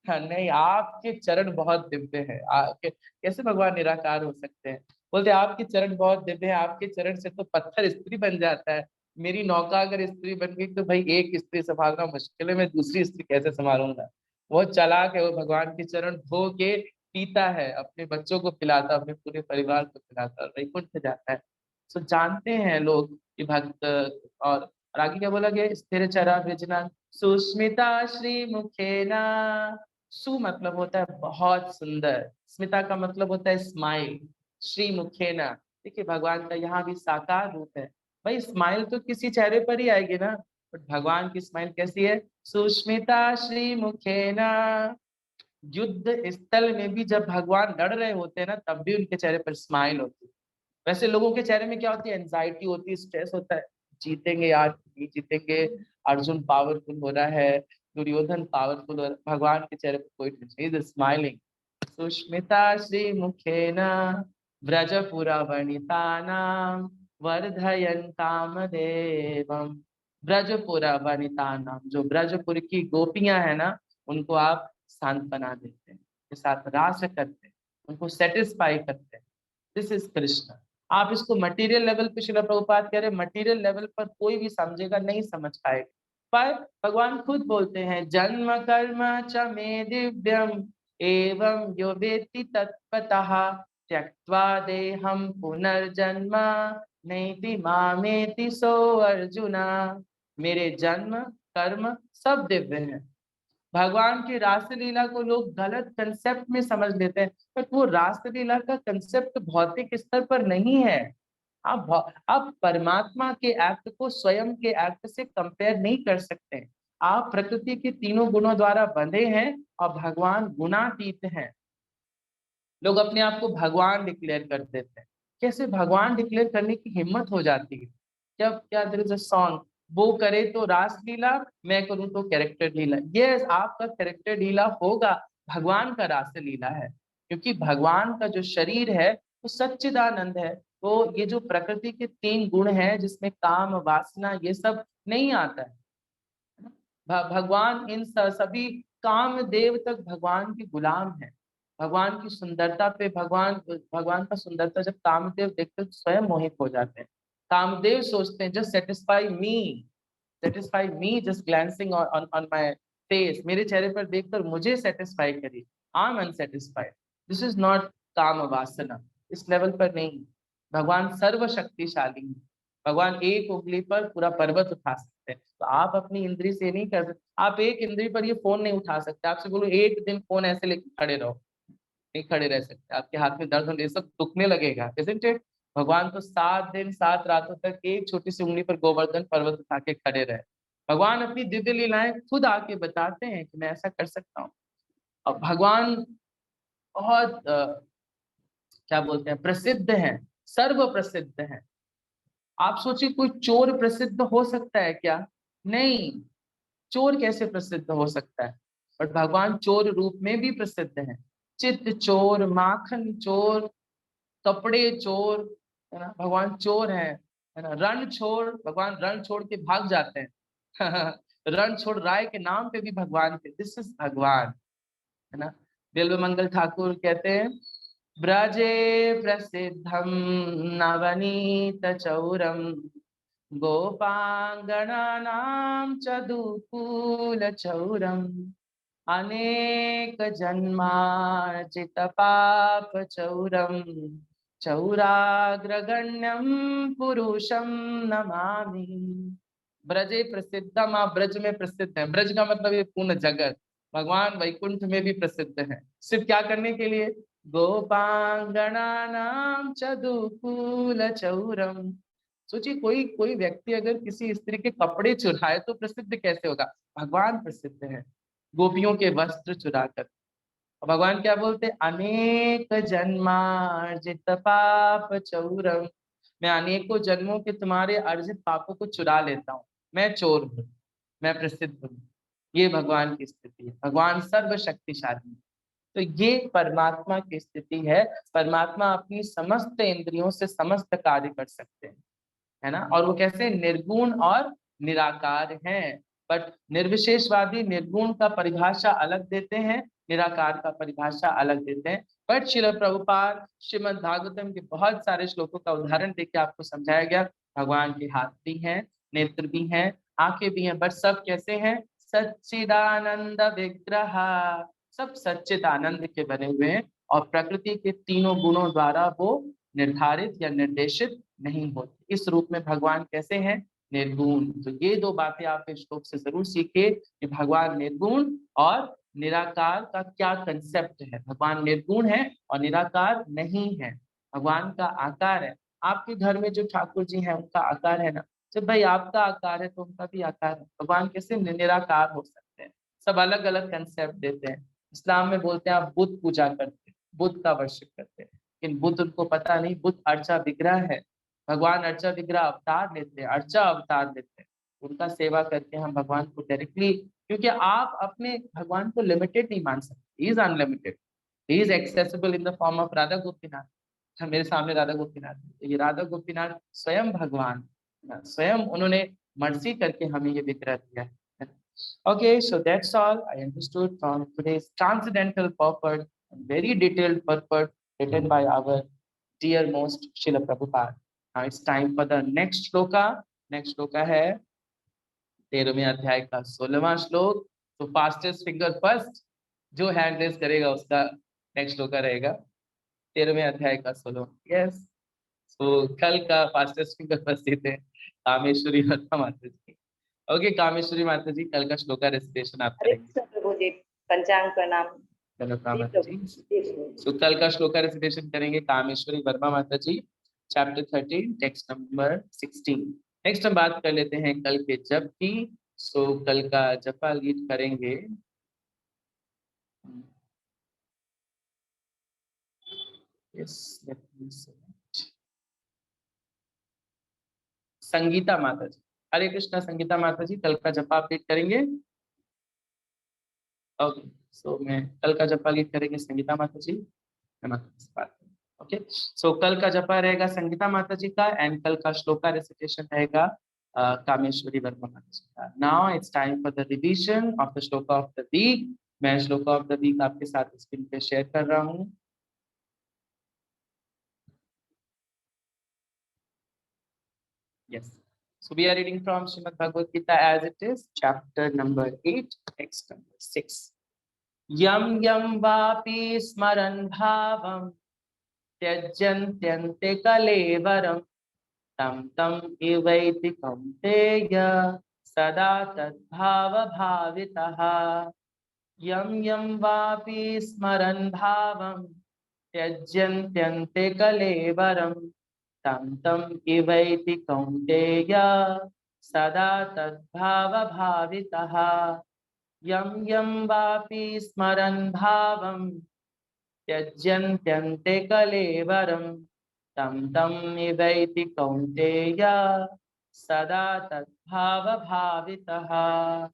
हाँ नहीं, आपके चरण बहुत दिव्य है। कैसे भगवान निराकार हो सकते हैं? बोलते आपके चरण बहुत दिव्य है, आपके चरण से तो पत्थर स्त्री बन जाता है। मेरी नौका अगर स्त्री बन गई तो भाई एक स्त्री संभालना मुश्किल है, मैं दूसरी स्त्री कैसे संभालूंगा? वो चालाक है, वो भगवान के चरण धो के पीता है, अपने बच्चों को पिलाता, अपने पूरे परिवार को पिलाता, वैकुंठ जाता है। सो जानते हैं लोग कि भक्त। और आगे क्या बोला गया? स्थिर चरा वृजना सुस्मिता श्री मुखेना। सु मतलब होता है बहुत सुंदर, स्मिता का मतलब होता है स्माइल, श्री मुखेना देखिए भगवान का यहाँ भी साकार रूप है। भाई स्माइल तो किसी चेहरे पर ही आएगी ना, बट भगवान की स्माइल कैसी है? सुष्मिता श्री मुखेना। युद्ध स्थल में भी जब भगवान लड़ रहे होते हैं ना, तब भी उनके चेहरे पर स्माइल होती है। वैसे लोगों के चेहरे में क्या होती है? एंजाइटी होती है, स्ट्रेस होता है, जीतेंगे यार नहीं जीतेंगे, अर्जुन पावरफुल हो रहा है, दुर्योधन पावरफुल हो रहा है। भगवान के चेहरे पर कोई tension, is smiling. Sushmita Shri मुखेन व्रजपुरा वनितानां वर्धयन् कामदेवम्। ब्रजपुरा वनितानां, जो ब्रजपुर की गोपियां है ना, उनको आप सांत्वना देते हैं, के साथ रास करते हैं, उनको सेटिस्फाई करते हैं। This is Krishna. आप इसको मटेरियल लेवल पे श्रील प्रभुपाद कह रहे, मटेरियल लेवल पर कोई भी समझेगा नहीं समझ पाएगा। पर भगवान खुद बोलते हैं जन्म कर्म च मे दिव्यम एवं यो वेत्ति तत्पतः त्यक्त्वा देहं पुनर्जन्म नैति मामेति सो अर्जुना। मेरे जन्म कर्म सब दिव्य हैं। भगवान की रासलीला को लोग गलत कंसेप्ट में समझ लेते हैं, बट वो रासलीला का कंसेप्ट भौतिक स्तर पर नहीं है। आप परमात्मा के एक्ट को स्वयं के एक्ट से कंपेयर नहीं कर सकते। आप प्रकृति के तीनों गुणों द्वारा बंधे हैं और भगवान गुणातीत हैं। लोग अपने आप को भगवान डिक्लेयर कर देते हैं। कैसे भगवान डिक्लेयर करने की हिम्मत हो जाती है? जब क्या देयर इज अ सॉन्ग, वो करे तो रासलीला, मैं करूं तो कैरेक्टर लीला। यस, आपका कैरेक्टर लीला होगा, भगवान का रासलीला है, क्योंकि भगवान का जो शरीर है वो सच्चिदानंद है। वो ये जो प्रकृति के तीन गुण हैं जिसमें काम वासना ये सब नहीं आता है। भगवान इन सभी कामदेव तक भगवान के गुलाम है। भगवान की सुंदरता पे भगवान का सुंदरता जब कामदेव देखते हैं तो स्वयं मोहित हो जाते हैं। कामदेव सोचते हैं just satisfy me just glancing on my face, मेरे चेहरे पर देखकर मुझे सेटिस्फाई करिए। I am unsatisfied. This is not काम वासना, इस लेवल पर नहीं। भगवान सर्वशक्तिशाली है। भगवान एक उंगली पर पूरा पर्वत उठा सकते हैं, तो आप अपनी इंद्री से नहीं कर सकते। आप एक इंद्री पर ये फोन नहीं उठा सकते। आपसे बोलो एक दिन फोन ऐसे लेके खड़े रहो, नहीं खड़े रह सकते। आपके हाथ में दर्द होने, ये सब दुखने लगेगा, isn't it? भगवान तो 7 दिन 7 रातों तक एक छोटी सी उंगली पर गोवर्धन पर्वत उठा के खड़े रहे। भगवान अपनी दिव्य लीलाएं खुद आके बताते हैं कि मैं ऐसा कर सकता हूँ। अब भगवान बहुत क्या बोलते हैं, प्रसिद्ध हैं, सर्व प्रसिद्ध हैं। आप सोचिए कोई चोर प्रसिद्ध हो सकता है क्या? नहीं, चोर कैसे प्रसिद्ध हो सकता है? बट भगवान चोर रूप में भी प्रसिद्ध हैं। चित्त चोर, माखन चोर, कपड़े चोर, है ना, भगवान चोर है ना। रण छोड़, भगवान रण छोड़ के भाग जाते हैं रण छोड़ राय के नाम पे भी भगवान के, दिस इज भगवान, है ना। बिल्व मंगल ठाकुर कहते हैं ब्रजे प्रसिद्धम नवनीत चौरम गोपांगनानां चदुकूल चौरम अनेक जन्मार्जित पाप चौरम चौराग्रगण्यम पुरुषम नमामि। ब्रजे प्रसिद्धम, आप ब्रज में प्रसिद्ध है। ब्रज का मतलब ये पूर्ण जगत। भगवान वैकुंठ में भी प्रसिद्ध है। सिर्फ क्या करने के लिए? गोपांगनानां चदुकूल चौरम। सोचिए कोई कोई व्यक्ति अगर किसी स्त्री के कपड़े चुराए तो प्रसिद्ध कैसे होगा? भगवान प्रसिद्ध है गोपियों के वस्त्र चुराकर। भगवान क्या बोलते? अनेक जन्मार्जित पाप चौरम। मैं अनेकों जन्मों के तुम्हारे अर्जित पापों को चुरा लेता हूँ। मैं चोर हूँ, मैं प्रसिद्ध हूँ। ये भगवान की स्थिति है। भगवान सर्वशक्तिशाली है। तो ये परमात्मा की स्थिति है। परमात्मा अपनी समस्त इंद्रियों से समस्त कार्य कर सकते हैं, है ना। और वो कैसे? निर्गुण और निराकार हैं। बट निर्विशेषवादी निर्गुण का परिभाषा अलग देते हैं, निराकार का परिभाषा अलग देते हैं। बट श्रील प्रभुपाद श्रीमद् भागवतम के बहुत सारे श्लोकों का उदाहरण देके आपको समझाया गया। भगवान के हाथ भी हैं, नेत्र भी हैं, आंखें भी हैं, बट सब कैसे हैं? सच्चिदानंद विग्रह, सब सच्चिद आनंद के बने हुए हैं और प्रकृति के तीनों गुणों द्वारा वो निर्धारित या निर्देशित नहीं होते। इस रूप में भगवान कैसे हैं? निर्गुण। तो ये दो बातें आप इस श्लोक से जरूर सीखे कि भगवान निर्गुण और निराकार का क्या कंसेप्ट है। भगवान निर्गुण है और निराकार नहीं है। भगवान का आकार है, आपके घर में जो ठाकुर जी हैं उनका आकार है ना, जब भाई आपका आकार है तो उनका भी आकार है। भगवान कैसे निराकार हो सकते हैं? सब अलग अलग कंसेप्ट देते हैं। इस्लाम में बोलते हैं आप बुद्ध पूजा करते हैं, बुद्ध का वर्शिप करते हैं, लेकिन बुद्ध उनको पता नहीं बुद्ध अर्चा विग्रह है। भगवान अर्चा विग्रह अवतार लेते हैं, अर्चा अवतार लेते हैं। उनका सेवा करके हम भगवान को डायरेक्टली, क्योंकि आप अपने भगवान को लिमिटेड नहीं मान सकते, he is unlimited, he is accessible in the form of Radha Gopinath. अच्छा, मेरे सामने राधा गोपीनाथ है, तो ये राधा गोपीनाथ स्वयं भगवान, स्वयं उन्होंने मर्जी करके हमें ये विग्रह दिया है। Okay, so that's all I understood from today's transcendental purport, very detailed purport written by our dear most Srila Prabhupada. Now it's time for the next shloka. Next shloka है 13वें अध्याय का 16वां श्लोक। तो फास्टेस्ट फिंगर फर्स्ट, जो hand raise करेगा उसका next shloka रहेगा 13वें अध्याय का 16। यस, तो कल का फास्टेस्ट फिंगर फर्स्ट ही थे कामेश्वरी वर्मा माता जी। ओके, कामेश्वरी माता जी कल का श्लोका रेसिटेशन आप हरे करेंगे। कृष्ण प्रभु जी, पंचांग प्रणाम। चलो जी माता प्रभु, जी, जी प्रभु। तो कल का श्लोका रेसिटेशन करेंगे कामेश्वरी वर्मा माता जी, चैप्टर 13 टेक्स्ट नंबर 16। नेक्स्ट हम बात कर लेते हैं कल के जप की। सो कल का जपा लीड करेंगे संगीता माता जी। हरे कृष्णा संगीता माता जी, कल का जपा आप लीड करेंगे। ओके, सो मैं कल का जपा लीड करेंगे संगीता माता जी। ओके, सो कल का जपा रहेगा संगीता माता जी का, एंड कल का श्लोका रेसिटेशन रहेगा कामेश्वरी वर्मा माता जी का। Now it's time for the revision of the shloka of the week. मैं श्लोका ऑफ द वीक आपके साथ स्क्रीन पे शेयर कर रहा हूँ। Yes. So we are reading from Srimad Bhagavad Gita as it is, chapter number 8, text number 6. Yam yam vapi smaran bhavam त्यजन्त्यन्ते कलेवरम tam tam evaiti kaunteya sada tadbhava bhavitaha। Yam yam vapi smaran bhavam त्यजन्त्यन्ते कलेवरम tam tam evaiti kaunteya sada tadbhava bhavitaha। Yam yam vapi smaran bhavam त्यजन्त्यन्ते कलेवरम tam tam evaiti kaunteya sada tadbhava bhavitaha।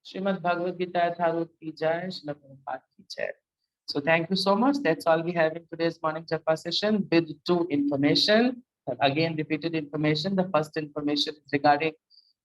Shrimad Bhagavad Gita यथारूप की जय, श्रील प्रभुपाद की जय। So thank you so much. That's all we have in today's morning japa session with two information. Again, repeated information. The first information is regarding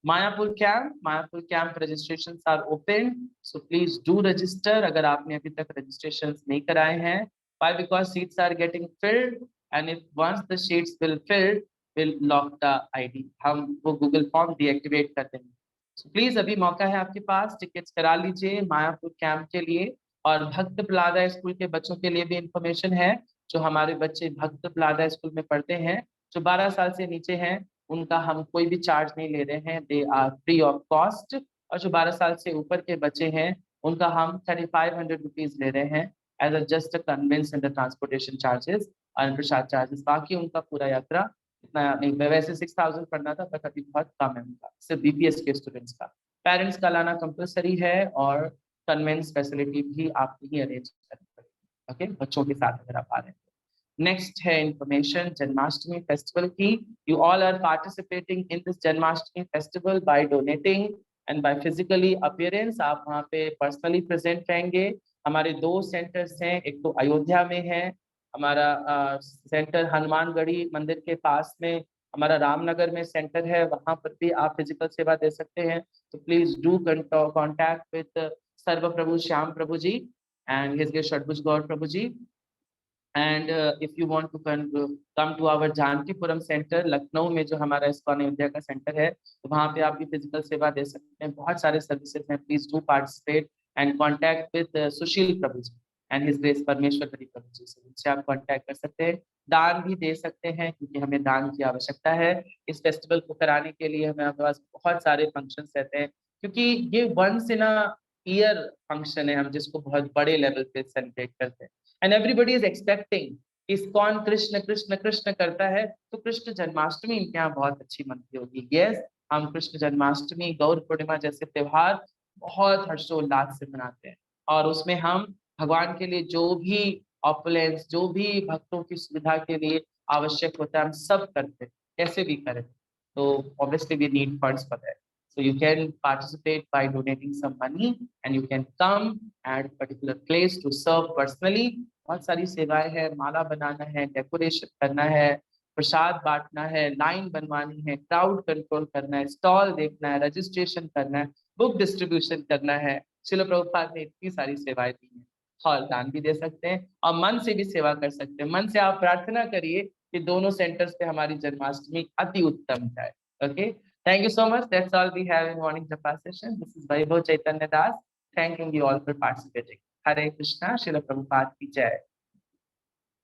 Mayapur camp. Mayapur camp registrations are open. So please do register. अगर आपने अभी तक registrations नहीं कराए हैं, why? Because seats are getting filled, and if once the seats will fill, will lock the ID. हम वो Google form deactivate कर देंगे। So please अभी मौका है आपके पास, टिकट्स करा लीजिए मायापुर कैंप के लिए। और भक्त प्लादा स्कूल के बच्चों के लिए भी इंफॉर्मेशन है। जो हमारे बच्चे भक्त प्लादा स्कूल में पढ़ते हैं, जो 12 साल से नीचे हैं, उनका हम कोई भी चार्ज नहीं ले रहे हैं, they are free of cost. और जो 12 साल से ऊपर के बच्चे हैं, उनका हम 3500 रुपीज ले रहे हैं as a just conveyance and the transportation charges और प्रसाद चार्जेस। बाकी उनका पूरा यात्रा इतना नहीं, वैसे 6000 पढ़ना था बट अभी बहुत कम है उनका, सिर्फ बीपीएस के स्टूडेंट्स का। पेरेंट्स का लाना कंपलसरी है और कन्वेंस फैसिलिटी भी आपको ही अरेंज करनी पड़ेगी। ओके, बच्चों के साथ अगर आप आ रहे हैं। नेक्स्ट है इंफॉर्मेशन जन्माष्टमी फेस्टिवल की। You all are participating in this Janmashtami festival by donating and by physically appearance. आप वहाँ पे पर्सनली प्रेजेंट रहेंगे। हमारे 2 सेंटर्स हैं, एक तो अयोध्या में है हमारा सेंटर, हनुमानगढ़ी मंदिर के पास में हमारा रामनगर में सेंटर है, वहाँ पर भी आप फिजिकल सेवा दे सकते हैं। तो please do contact with Sarva Prabhu Shyam Prabhu ji and his guest Shadbhuj Gaur Prabhu ji, and if you want to come to our Jankipuram center Lucknow में जो हमारा इस्कॉन अयोध्या का सेंटर है, तो वहाँ पे आप भी फिजिकल सेवा दे सकते हैं। बहुत सारे सर्विसेज हैं, please do participate and contact with Sushil Prabhu ji and his grace Parameshwari Prabhu ji से, उनसे आप कॉन्टैक्ट कर सकते हैं। दान भी दे सकते हैं क्योंकि हमें दान की आवश्यकता है। इस फेस्टिवल को कराने के लिए हमें हमारे पास बहुत सारे फंक्शन रहते हैं, क्योंकि ये once in a year function है, हम जिसको बहुत बड़े लेवल पे सेलिब्रेट करते हैं। And everybody is expecting ISKCON Krishna Krishna Krishna करता है तो कृष्ण जन्माष्टमी इनके यहाँ बहुत अच्छी मनती होगी। यस, हम कृष्ण जन्माष्टमी, गौर पूर्णिमा जैसे त्योहार बहुत हर्षोल्लास से मनाते हैं और उसमें हम भगवान के लिए जो भी ऑपुलेंस, जो भी भक्तों की सुविधा के लिए आवश्यक होता है, हम सब करते हैं, कैसे भी करें। तो obviously we need funds for that. So you can participate by donating some money and you can come at a particular place to serve personally. बहुत सारी सेवाएं हैं, माला बनाना है, डेकोरेशन करना है, प्रसाद बांटना है, लाइन बनवानी है, क्राउड कंट्रोल करना है, स्टॉल देखना है, रजिस्ट्रेशन करना है, बुक डिस्ट्रीब्यूशन करना है। श्रील प्रभुपाद ने इतनी सारी सेवाएं दी हैं। और दान भी दे सकते हैं और मन से भी सेवा कर सकते हैं। मन से आप प्रार्थना करिए कि दोनों सेंटर्स पे हमारी जन्माष्टमी अति उत्तम जाए। Okay, thank you so much. That's all we have in morning japa session. This is Vaibhav Chaitanya Das, thanking you all for participating. Hare Krishna. Srila Prabhupada की जय।